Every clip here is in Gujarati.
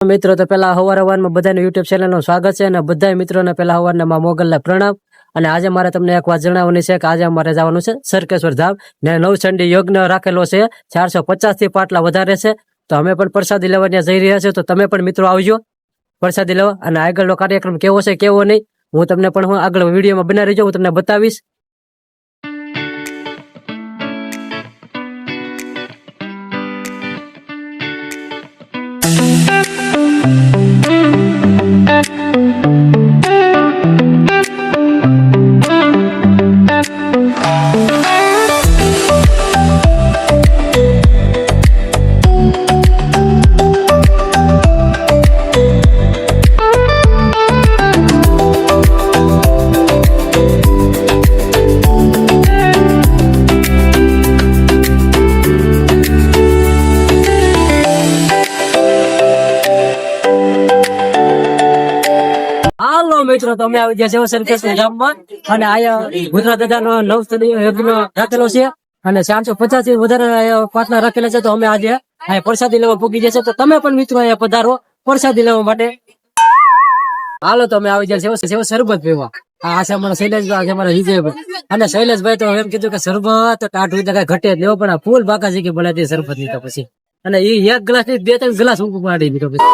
મિત્રો તો પેલા હવારમાં બધાને યુટ્યુબ ચેનલનું સ્વાગત છે અને બધા મિત્રોને પેલા હવારના માં મોગલના પ્રણામ. અને આજે મારે તમને એક વાત જણાવવાની છે કે આજે અમારે જવાનું છે સરકેશ્વર ધામ ને નવચંડી યજ્ઞ રાખેલો છે 450 થી પાટલા વધારે છે. તો અમે પણ પ્રસાદી લેવા ત્યાં જઈ રહ્યા છીએ, તો તમે પણ મિત્રો આવજો પ્રસાદી લેવા. અને આગળનો કાર્યક્રમ કેવો છે કેવો નહીં હું તમને પણ હું આગળ વિડીયોમાં બનાવી રહીજો, હું તમને બતાવીશ. મિત્રો તમે આવી ગયા છે સરકેશ્વર ધામમાં અને અહીંયા ગુજરાત દાદાનો નવચંડી યજ્ઞ રાખેલો છે અને 450 થી વધારે પાટલા રાખેલા છે. તો અમે આજે અહીંયા પ્રસાદી લેવા પૂગી જશે, તો તમે પણ મિત્રો અહીંયા પધારો પ્રસાદી લેવા માટે. હાલો તમે આવી ગયા છે શરબત પીવા. આ છે અમારા શૈલેષભાઈ, છે અમારા વિજયભાઈ. અને શૈલેષભાઈ તો એમ કીધું કે શરબત ટાઢું કઈ ઘટે જ લેવો, પણ ફૂલ બાકા છે કે બોલાતી શરબત ની. તો પછી અને એ એક ગ્લાસ ની 2-3 ગ્લાસ ઊંઘું પાડી દીધો પછી.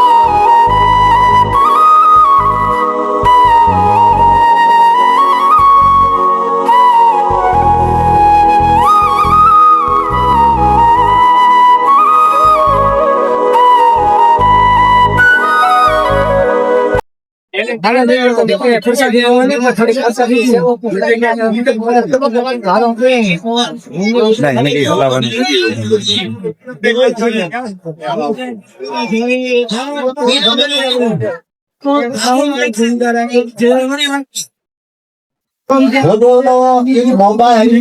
મોબાઈલ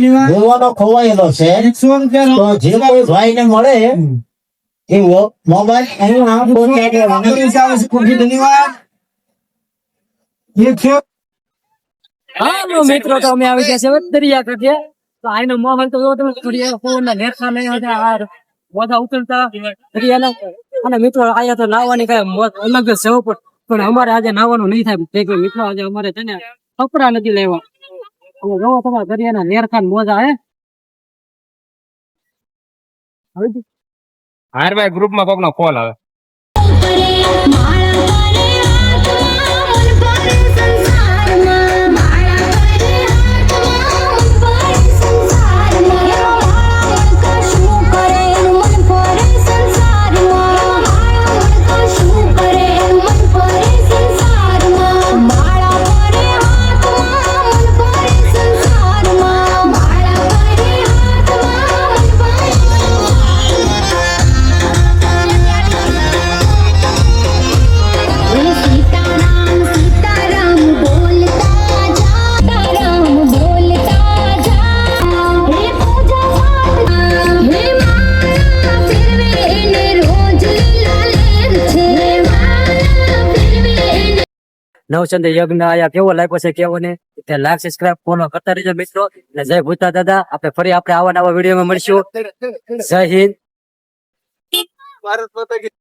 ખોવાયેલો છે, તો જે કોઈ ભાઈ ને મળે એવો મોબાઈલ હા મિત્રો તો અમે આવી ગયા છે દરિયા કાંઠે. તો આનો માહોલ તો તમે લેખા નહીં મોઢા ઉતરતા દરિયાના. અને મિત્રો અહીંયા તો નાવાની કઈ અલગ જ છે, પણ અમારે આજે નાવાનું નહીં થાય મિત્રો. આજે અમારે છે ને કપડા નથી લેવા. જોવો તમારા દરિયાના લેરખા મોજા હે. હારભાઈ ગ્રુપમાં કોકનો કોલ આવે. નવચંડી યજ્ઞ આયા કેવો લાગ્યો છે કેવો ને લાઈક સબસ્ક્રાઇબ ફોલો કરતા રહેજો મિત્રો. અને જય ભૂતા દાદા. આપણે ફરી આવા નવા વિડીયોમાં મળીશું. જય હિન્દ. ભારત માતા કી